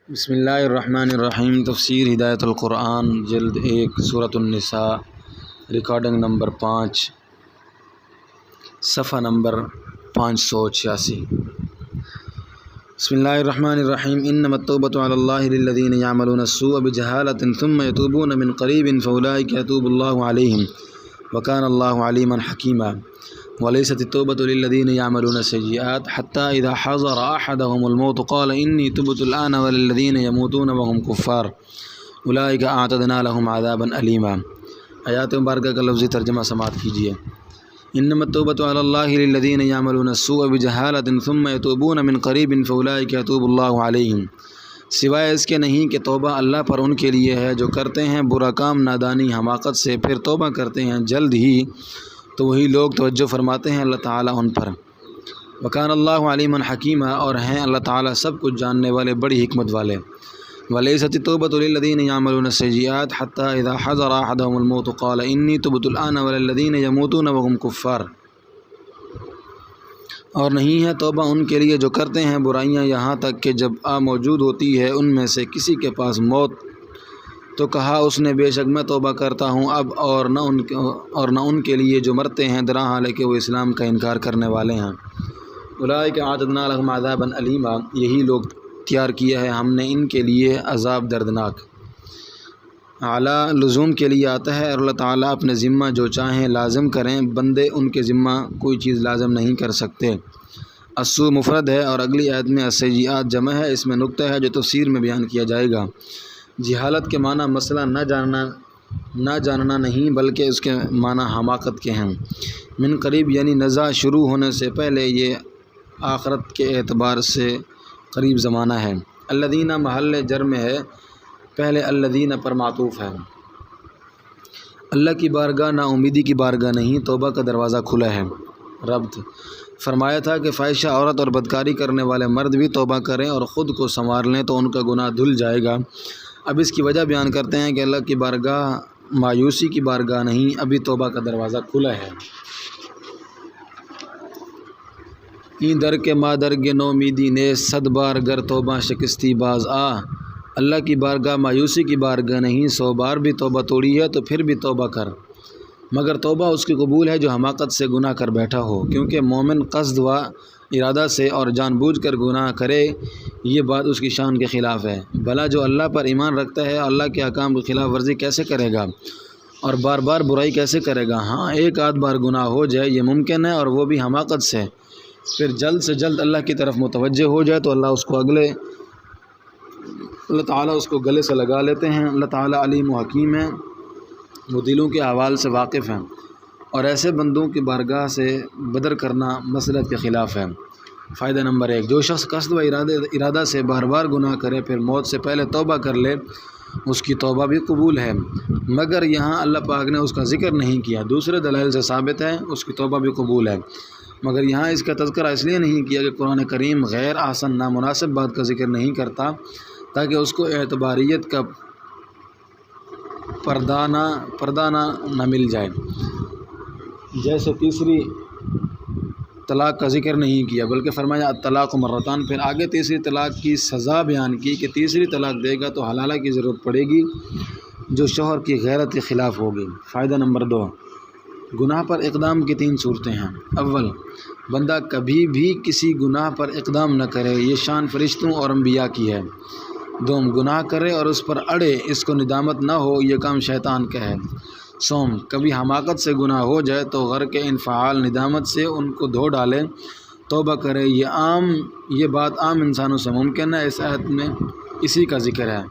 بسم اللہ الرحمن الرحیم۔ تفسیر ہدایت القرآن جلد 1 سورۃ النساء، ریکارڈنگ نمبر 5، صفحہ نمبر 586۔ بسم اللہ الرحمن الرحیم۔ انما التوبۃ علی اللہ للذین یعملون السوء بجہالۃ ثم یتوبون من قریب فاولئک یتوب اللہ علیہم وکان اللہ علیما حکیما۔ وليست التوبة للذين يعملون السيئات حتى إذا حضر أحدهم الموت قال إني تبت الآن وللذين يموتون وهم كفار أولئك أعتدنا لهم عذابا أليما۔ آیات مبارکہ کا لفظی ترجمہ سماعت کیجیے۔ انما التوبة على الله للذين يعملون السوء بجهالة ثم يتوبون من قريب فأولئك يتوب الله عليهم، سوائے اس کے نہیں کہ توبہ اللہ پر ان کے لیے ہے جو کرتے ہیں برا کام نادانی حماقت سے، پھر توبہ کرتے ہیں جلد ہی، تو وہی لوگ توجہ فرماتے ہیں اللہ تعالیٰ ان پر۔ وکان اللہ علیما حکیما، اور ہیں اللہ تعالیٰ سب کچھ جاننے والے، بڑی حکمت والے۔ ولیست التوبۃ للذین یعملون السیئات حتی اذا حضر احدهم الموت قال انی تبت الآن وللذین یموتون وهم کفار، اور نہیں ہے توبہ ان کے لیے جو کرتے ہیں برائیاں یہاں تک کہ جب موجود ہوتی ہے ان میں سے کسی کے پاس موت تو کہا اس نے بے شک میں توبہ کرتا ہوں اب، اور نہ ان کے لیے جو مرتے ہیں درا حالانکہ وہ اسلام کا انکار کرنے والے ہیں۔ اولئک اعتدنا لهم عذابا الیما، یہی لوگ تیار کیا ہے ہم نے ان کے لیے عذاب دردناک۔ اعلیٰ لزوم کے لیے آتا ہے، اور اللہ تعالیٰ اپنے ذمہ جو چاہیں لازم کریں، بندے ان کے ذمہ کوئی چیز لازم نہیں کر سکتے۔ السوء مفرد ہے اور اگلی آیت میں السیئات جمع ہے، اس میں نقطہ ہے جو تفسیر میں بیان کیا جائے گا۔ جہالت کے معنی مسئلہ نہ جاننا نہیں بلکہ اس کے معنی حماقت کے ہیں۔ من قریب یعنی نزاع شروع ہونے سے پہلے، یہ آخرت کے اعتبار سے قریب زمانہ ہے۔ الذین محل جر میں ہے، پہلے الذین پر معطوف ہے۔ اللہ کی بارگاہ نا امیدی کی بارگاہ نہیں، توبہ کا دروازہ کھلا ہے۔ ربط فرمایا تھا کہ فاحشہ عورت اور بدکاری کرنے والے مرد بھی توبہ کریں اور خود کو سنوار لیں تو ان کا گناہ دھل جائے گا۔ اب اس کی وجہ بیان کرتے ہیں کہ اللہ کی بارگاہ مایوسی کی بارگاہ نہیں، ابھی توبہ کا دروازہ کھلا ہے۔ این در کے مادرگ نومیدی نے صد بار گر توبہ شکستی باز آ، اللہ کی بارگاہ مایوسی کی بارگاہ نہیں، 100 بار بھی توبہ توڑی ہے تو پھر بھی توبہ کر، مگر توبہ اس کی قبول ہے جو حماقت سے گناہ کر بیٹھا ہو، کیونکہ مومن قصد و ارادہ سے اور جان بوجھ کر گناہ کرے یہ بات اس کی شان کے خلاف ہے۔ بھلا جو اللہ پر ایمان رکھتا ہے اللہ کے احکام کی خلاف ورزی کیسے کرے گا اور بار بار برائی کیسے کرے گا؟ ہاں، ایک آدھ بار گناہ ہو جائے یہ ممکن ہے، اور وہ بھی حماقت سے، پھر جلد سے جلد اللہ کی طرف متوجہ ہو جائے تو اللہ تعالیٰ اس کو گلے سے لگا لیتے ہیں۔ اللہ تعالیٰ علیم و حکیم ہے، وہ دلوں کے احوال سے واقف ہیں، اور ایسے بندوں کی بارگاہ سے بدر کرنا مصلحت کے خلاف ہے۔ فائدہ نمبر 1، جو شخص قصد و ارادہ سے بار بار گناہ کرے پھر موت سے پہلے توبہ کر لے اس کی توبہ بھی قبول ہے، مگر یہاں اللہ پاک نے اس کا ذکر نہیں کیا۔ دوسرے دلائل سے ثابت ہے اس کی توبہ بھی قبول ہے، مگر یہاں اس کا تذکرہ اس لیے نہیں کیا کہ قرآن کریم غیر احسن نامناسب بات کا ذکر نہیں کرتا تاکہ اس کو اعتباریت کا پردہ نہ مل جائے۔ جیسے تیسری طلاق کا ذکر نہیں کیا بلکہ فرمایا الطلاق مرتان، پھر آگے تیسری طلاق کی سزا بیان کی کہ تیسری طلاق دے گا تو حلالہ کی ضرورت پڑے گی جو شوہر کی غیرت کے خلاف ہوگی۔ فائدہ نمبر 2، گناہ پر اقدام کی 3 صورتیں ہیں۔ اول، بندہ کبھی بھی کسی گناہ پر اقدام نہ کرے، یہ شان فرشتوں اور انبیاء کی ہے۔ دوم، گناہ کرے اور اس پر اڑے، اس کو ندامت نہ ہو، یہ کام شیطان کا ہے۔ سوم، کبھی حماقت سے گناہ ہو جائے تو غرق انفعال ندامت سے ان کو دھو ڈالے، توبہ کرے، یہ بات عام انسانوں سے ممکن ہے، اس آیت میں اسی کا ذکر ہے۔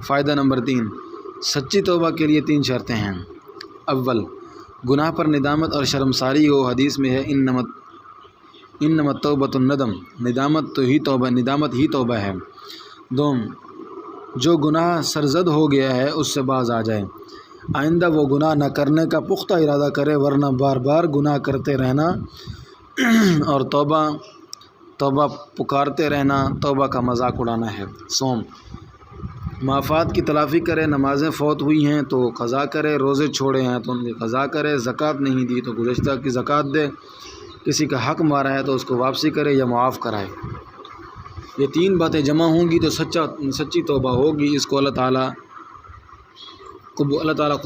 فائدہ نمبر 3، سچی توبہ کے لیے 3 شرطیں ہیں۔ اول، گناہ پر ندامت اور شرمساری ہو، حدیث میں ہے انما التوبۃ الندم، ندامت ہی توبہ ہے۔ دوم، جو گناہ سرزد ہو گیا ہے اس سے باز آ جائے، آئندہ وہ گناہ نہ کرنے کا پختہ ارادہ کرے، ورنہ بار بار گناہ کرتے رہنا اور توبہ پکارتے رہنا توبہ کا مذاق اڑانا ہے۔ سوم، معافات کی تلافی کرے، نمازیں فوت ہوئی ہیں تو قضا کرے، روزے چھوڑے ہیں تو ان کی قضا کرے، زکوٰۃ نہیں دی تو گزشتہ کی زکوٰۃ دے، کسی کا حق مارا ہے تو اس کو واپسی کرے یا معاف کرائے۔ یہ تین باتیں جمع ہوں گی تو سچی توبہ ہوگی. اس کو اللہ تعالیٰ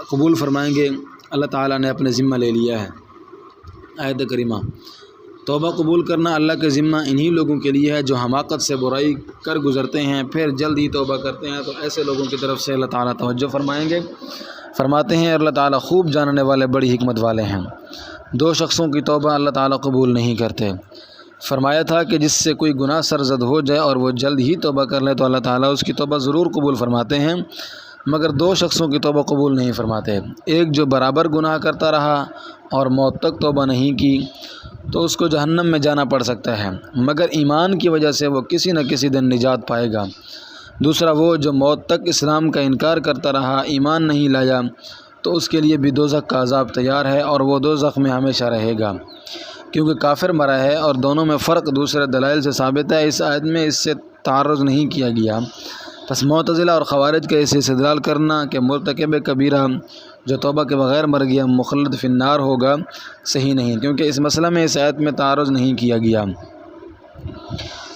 قبول فرمائیں گے. اللہ تعالیٰ نے اپنے ذمہ لے لیا ہے. آیت کریمہ. توبہ قبول کرنا اللہ کے ذمہ انہی لوگوں کے لیے ہے جو حماقت سے برائی کر گزرتے ہیں پھر جلد ہی توبہ کرتے ہیں. تو ایسے لوگوں کی طرف سے اللہ تعالیٰ توجہ فرمائیں گے. فرماتے ہیں اللہ تعالیٰ خوب جاننے والے بڑی حکمت والے ہیں. 2 شخصوں کی توبہ اللہ تعالیٰ قبول نہیں کرتے. فرمایا تھا کہ جس سے کوئی گناہ سرزد ہو جائے اور وہ جلد ہی توبہ کر لے تو اللہ تعالیٰ اس کی توبہ ضرور قبول فرماتے ہیں، مگر 2 شخصوں کی توبہ قبول نہیں فرماتے. ایک جو برابر گناہ کرتا رہا اور موت تک توبہ نہیں کی تو اس کو جہنم میں جانا پڑ سکتا ہے، مگر ایمان کی وجہ سے وہ کسی نہ کسی دن نجات پائے گا. دوسرا وہ جو موت تک اسلام کا انکار کرتا رہا، ایمان نہیں لایا، تو اس کے لیے بھی دوزخ کا عذاب تیار ہے اور وہ دوزخ میں ہمیشہ رہے گا، کیونکہ کافر مرا ہے. اور دونوں میں فرق دوسرے دلائل سے ثابت ہے. اس آیت میں اس سے تعرض نہیں کیا گیا. پس معتزلہ اور خوارج کا اسے استدلال کرنا کہ مرتکب کبیرہ جو توبہ کے بغیر مر گیا مخلد فی النار ہوگا صحیح نہیں، کیونکہ اس مسئلہ میں اس آیت میں تعرض نہیں کیا گیا.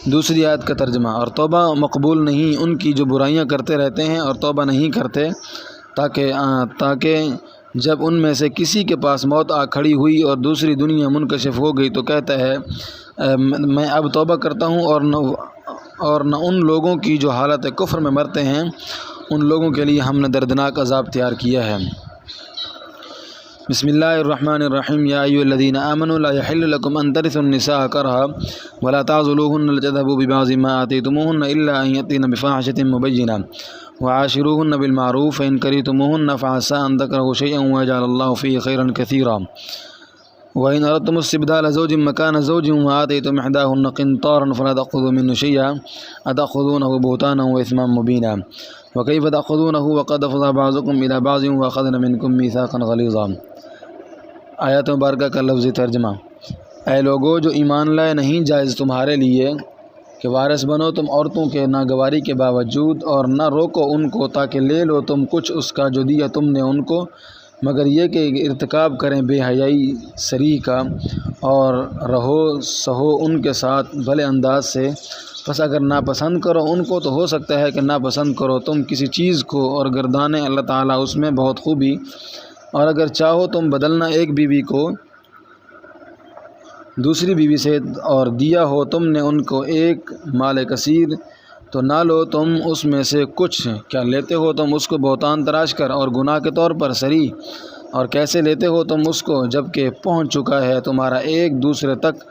دوسری آیت کا ترجمہ. اور توبہ مقبول نہیں ان کی جو برائیاں کرتے رہتے ہیں اور توبہ نہیں کرتے، تاکہ جب ان میں سے کسی کے پاس موت آ کھڑی ہوئی اور دوسری دنیا منکشف ہو گئی تو کہتا ہے میں اب توبہ کرتا ہوں. اور نہ ان لوگوں کی جو حالت کفر میں مرتے ہیں، ان لوگوں کے لیے ہم نے دردناک عذاب تیار کیا ہے. بسم اللہ الرحمن الرحیم. یا ایھا الذین آمنوا لا یحل لکم ان ترثوا النساء کرہا ولا تعضلوہن لتذهبوا ببعض ما آتیتموہن الا ان یأتین بفاحشۃ مبینہ وعاشروہن بالمعروف فإن کریہتموہن فعسى ان تکرہوا شیئا ویجعل اللہ فیہ خیرا کثیرا وإن أردتم استبدال زوج مكان زوج وآتيتم إحداهن قنطارا فلا تأخذوا منه شيئا أتأخذونه بهتانا وإثما مبينا وكيف تأخذونه وقد أفضى بعضكم إلى بعض وأخذنا منكم ميثاقا غليظا. آیات مبارکہ کا لفظی ترجمہ. اے لوگو جو ایمان لائے، نہیں جائز تمہارے لیے کہ وارث بنو تم عورتوں کے ناگواری کے باوجود، اور نہ روکو ان کو تاکہ لے لو تم کچھ اس کا جو دیا تم نے ان کو، مگر یہ کہ ارتکاب کریں بے حیائی صریح کا اور رہو سہو ان کے ساتھ بھلے انداز سے. پس اگر ناپسند کرو ان کو تو ہو سکتا ہے کہ ناپسند کرو تم کسی چیز کو، اور گردانے اللہ تعالیٰ اس میں بہت خوبی. اور اگر چاہو تم بدلنا ایک بیوی کو دوسری بیوی سے اور دیا ہو تم نے ان کو ایک مال کثیر، تو نہ لو تم اس میں سے کچھ. کیا لیتے ہو تم اس کو بہتان تراش کر اور گناہ کے طور پر صریح؟ اور کیسے لیتے ہو تم اس کو جب کہ پہنچ چکا ہے تمہارا ایک دوسرے تک،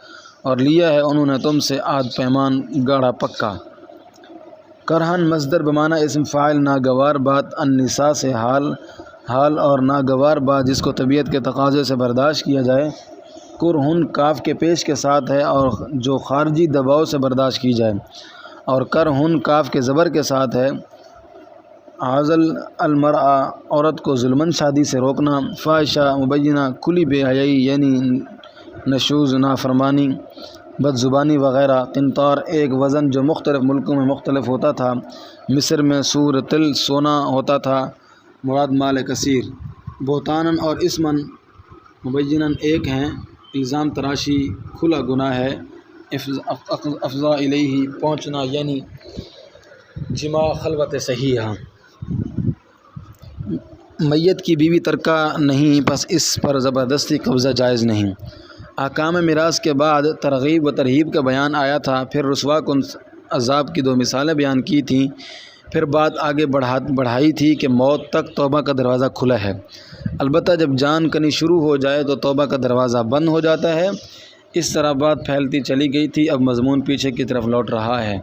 اور لیا ہے انہوں نے تم سے عہد پیمان گاڑا پکا. کرہن مصدر بمعنی اسم فاعل ناگوار بات، النساء سے حال اور ناگوار بات جس کو طبیعت کے تقاضے سے برداشت کیا جائے. کرہن کاف کے پیش کے ساتھ ہے اور جو خارجی دباؤ سے برداشت کی جائے، اور کرہن کاف کے زبر کے ساتھ ہے. عزل المرأہ عورت کو ظلمن شادی سے روکنا. فاحشہ مبینہ کھلی بے حیائی یعنی نشوز نافرمانی بد زبانی وغیرہ. قنطار ایک وزن جو مختلف ملکوں میں مختلف ہوتا تھا. مصر میں سور تل سونا ہوتا تھا. مراد مال کثیر. بہتانن اور اسمن مبینن ایک ہیں. الزام تراشی کھلا گناہ ہے. افضا الیہ پہنچنا یعنی جمع خلوت صحیحہ. میت کی بیوی ترکہ نہیں، پس اس پر زبردستی قبضہ جائز نہیں. احکام میراث کے بعد ترغیب و ترہیب کا بیان آیا تھا، پھر رسوا کن عذاب کی 2 مثالیں بیان کی تھیں، پھر بات آگے بڑھائی تھی کہ موت تک توبہ کا دروازہ کھلا ہے، البتہ جب جان کنی شروع ہو جائے تو توبہ کا دروازہ بند ہو جاتا ہے. اس طرح بات پھیلتی چلی گئی تھی. اب مضمون پیچھے کی طرف لوٹ رہا ہے.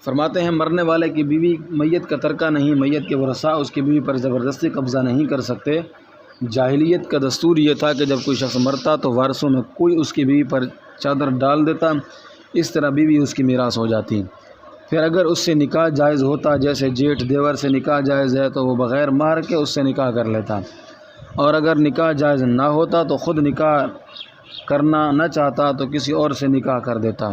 فرماتے ہیں مرنے والے کی بیوی میت کا ترکہ نہیں. میت کے ورثاء اس کی بیوی پر زبردستی قبضہ نہیں کر سکتے. جاہلیت کا دستور یہ تھا کہ جب کوئی شخص مرتا تو وارثوں میں کوئی اس کی بیوی پر چادر ڈال دیتا، اس طرح بیوی اس کی میراث ہو جاتی. پھر اگر اس سے نکاح جائز ہوتا، جیسے جیٹھ دیور سے نکاح جائز ہے، تو وہ بغیر مہر کے اس سے نکاح کر لیتا. اور اگر نکاح جائز نہ ہوتا تو خود نکاح کرنا نہ چاہتا تو کسی اور سے نکاح کر دیتا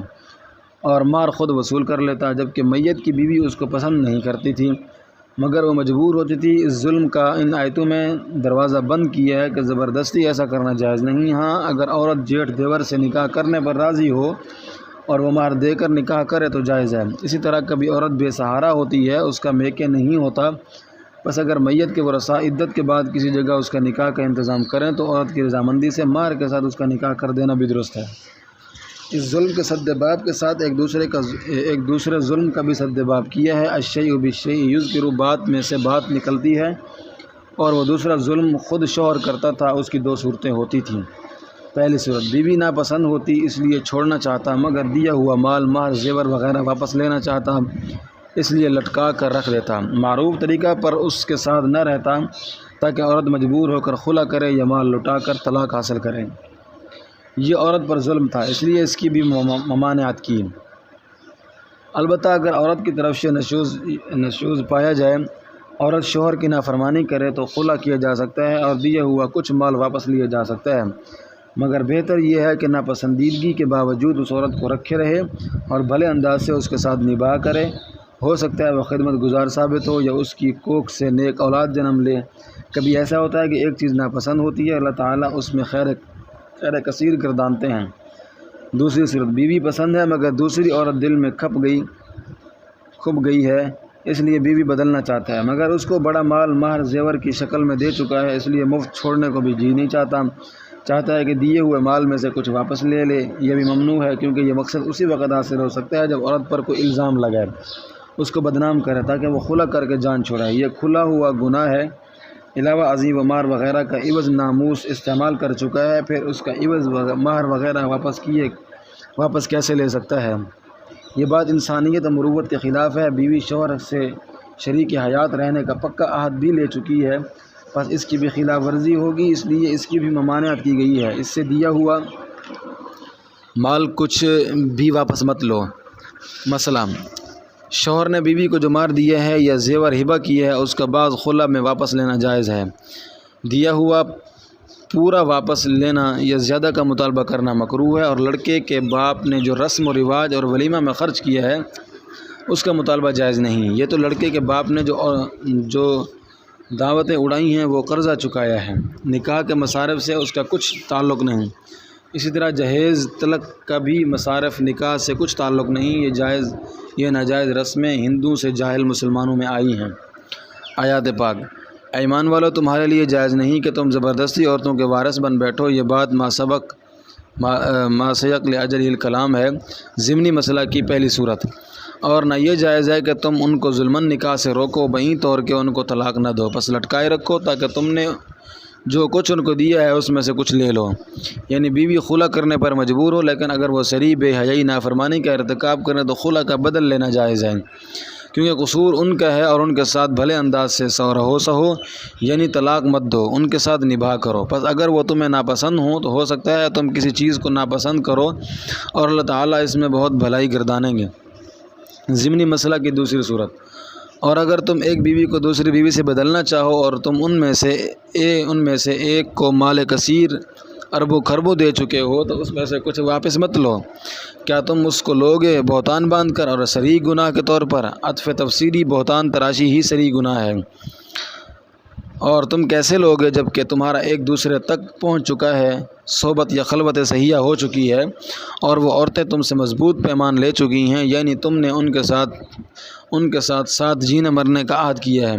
اور مہر خود وصول کر لیتا. جبکہ میت کی بیوی اس کو پسند نہیں کرتی تھی مگر وہ مجبور ہوتی تھی. اس ظلم کا ان آیتوں میں دروازہ بند کیا ہے کہ زبردستی ایسا کرنا جائز نہیں. ہاں اگر عورت جیٹھ دیور سے نکاح کرنے پر راضی ہو اور وہ مہر دے کر نکاح کرے تو جائز ہے۔ اسی طرح کبھی عورت بے سہارا ہوتی ہے، اس کا میکے نہیں ہوتا، بس اگر میت کے ورثاء عدت کے بعد کسی جگہ اس کا نکاح کا انتظام کریں تو عورت کی رضامندی سے مہر کے ساتھ اس کا نکاح کر دینا بھی درست ہے۔ اس ظلم کے سد باب کے ساتھ ایک دوسرے ظلم کا بھی سد باب کیا ہے۔ الشیء بالشیء یذکر، بات میں سے بات نکلتی ہے، اور وہ دوسرا ظلم خود شوہر کرتا تھا۔ اس کی دو صورتیں ہوتی تھیں۔ پہلی صورت، بیوی ناپسند ہوتی اس لیے چھوڑنا چاہتا، مگر دیا ہوا مال، مہر، زیور وغیرہ واپس لینا چاہتا، اس لیے لٹکا کر رکھ دیتا، معروف طریقہ پر اس کے ساتھ نہ رہتا تاکہ عورت مجبور ہو کر خلا کرے یا مال لٹا کر طلاق حاصل کرے۔ یہ عورت پر ظلم تھا، اس لیے اس کی بھی ممانعت کی۔ البتہ اگر عورت کی طرف سے نشوز پایا جائے، عورت شوہر کی نافرمانی کرے تو خلا کیا جا سکتا ہے اور دیا ہوا کچھ مال واپس لیا جا سکتا ہے، مگر بہتر یہ ہے کہ ناپسندیدگی کے باوجود اس عورت کو رکھے رہے اور بھلے انداز سے اس کے ساتھ نباہ کرے۔ ہو سکتا ہے وہ خدمت گزار ثابت ہو یا اس کی کوکھ سے نیک اولاد جنم لے۔ کبھی ایسا ہوتا ہے کہ ایک چیز ناپسند ہوتی ہے، اللہ تعالیٰ اس میں خیر کثیر گردانتے ہیں۔ دوسری صورت، بیوی پسند ہے مگر دوسری عورت دل میں کھپ گئی ہے، اس لیے بیوی بدلنا چاہتا ہے، مگر اس کو بڑا مال، مہر، زیور کی شکل میں دے چکا ہے، اس لیے مفت چھوڑنے کو بھی جی نہیں چاہتا ہے کہ دیے ہوئے مال میں سے کچھ واپس لے لے۔ یہ بھی ممنوع ہے، کیونکہ یہ مقصد اسی وقت حاصل ہو سکتا ہے جب عورت پر کوئی الزام لگائے، اس کو بدنام کرے تاکہ وہ خلا کر کے جان چھوڑائے۔ یہ کھلا ہوا گناہ ہے۔ علاوہ عظیم و مار وغیرہ کا عوض ناموس استعمال کر چکا ہے، پھر اس کا عوض مہر وغیرہ واپس کیسے لے سکتا ہے؟ یہ بات انسانیت اور مروت کے خلاف ہے۔ بیوی شوہر سے شریک حیات رہنے کا پکا عہد بھی لے چکی ہے، بس اس کی بھی خلاف ورزی ہوگی، اس لیے اس کی بھی ممانعت کی گئی ہے۔ اس سے دیا ہوا مال کچھ بھی واپس مت لو۔ مثلا شوہر نے بیوی کو جو مہر دیا ہے یا زیور ہبہ کیا ہے، اس کا بعض خلا میں واپس لینا جائز ہے۔ دیا ہوا پورا واپس لینا یا زیادہ کا مطالبہ کرنا مکروہ ہے، اور لڑکے کے باپ نے جو رسم و رواج اور ولیمہ میں خرچ کیا ہے اس کا مطالبہ جائز نہیں۔ یہ تو لڑکے کے باپ نے جو دعوتیں اڑائی ہیں وہ قرضہ چکایا ہے، نکاح کے مصارف سے اس کا کچھ تعلق نہیں۔ اسی طرح جہیز طلق کا بھی مصارف نکاح سے کچھ تعلق نہیں۔ یہ ناجائز رسمیں ہندوؤں سے جاہل مسلمانوں میں آئی ہیں۔ آیات پاک، اے ایمان والو، تمہارے لیے جائز نہیں کہ تم زبردستی عورتوں کے وارث بن بیٹھو۔ یہ بات ما سبق لأجلہ الکلام ہے، ضمنی مسئلہ کی پہلی صورت۔ اور نہ یہ جائز ہے کہ تم ان کو ظلماً نکاح سے روکو، بہین طور کے ان کو طلاق نہ دو، پس لٹکائے رکھو تاکہ تم نے جو کچھ ان کو دیا ہے اس میں سے کچھ لے لو۔ یعنی بیوی خلا کرنے پر مجبور ہو، لیکن اگر وہ سری بے حیائی نافرمانی کا ارتکاب کریں تو خلا کا بدل لینا جائز ہے، کیونکہ قصور ان کا ہے، اور ان کے ساتھ بھلے انداز سے سہو، یعنی طلاق مت دو، ان کے ساتھ نباہ کرو۔ پس اگر وہ تمہیں ناپسند ہوں تو ہو سکتا ہے تم کسی چیز کو ناپسند کرو، اور اللہ تعالیٰ اس میں بہت بھلائی گردانیں گے۔ ضمنی مسئلہ کی دوسری صورت، اور اگر تم ایک بیوی کو دوسری بیوی سے بدلنا چاہو اور تم ان میں سے ایک کو مال کثیر اربوں خربوں دے چکے ہو تو اس میں سے کچھ واپس مت لو۔ کیا تم اس کو لوگے بہتان باندھ کر اور صریح گناہ کے طور پر؟ عطف تفسیری، بہتان تراشی ہی صریح گناہ ہے۔ اور تم کیسے لوگے جب کہ تمہارا ایک دوسرے تک پہنچ چکا ہے، صحبت یا خلوت صحیحہ ہو چکی ہے، اور وہ عورتیں تم سے مضبوط پیمان لے چکی ہیں، یعنی تم نے ان کے ساتھ جینے مرنے کا عہد کیا ہے۔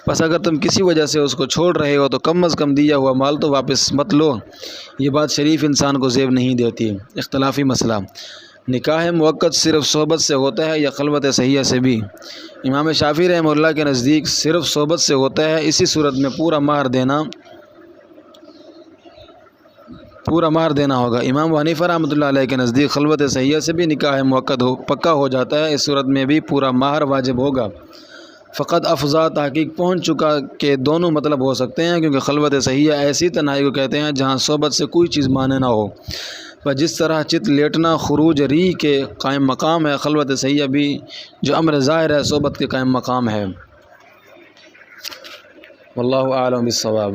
بس اگر تم کسی وجہ سے اس کو چھوڑ رہے ہو تو کم از کم دیا ہوا مال تو واپس مت لو۔ یہ بات شریف انسان کو زیب نہیں دیتی۔ اختلافی مسئلہ، نکاح موقت صرف صحبت سے ہوتا ہے یا خلوت صحیحہ سے بھی؟ امام شافعی رحمہ اللہ کے نزدیک صرف صحبت سے ہوتا ہے۔ اسی صورت میں پورا مہر دینا ہوگا۔ امام ابو حنیفہ رحمۃ اللہ علیہ کے نزدیک خلوت صحیحہ سے بھی نکاح موقت پکا ہو جاتا ہے، اس صورت میں بھی پورا مہر واجب ہوگا۔ فقط افضا تحقیق پہنچ چکا کہ دونوں مطلب ہو سکتے ہیں، کیونکہ خلوت صحیحہ ایسی تنہائی کو کہتے ہیں جہاں صحبت سے کوئی چیز مانے نہ ہو۔ پر جس طرح چت لیٹنا خروج ریح کے قائم مقام ہے، خلوت صحیحہ بھی جو امر ظاہر ہے صحبت کے قائم مقام ہے۔ واللہ اعلم بالصواب۔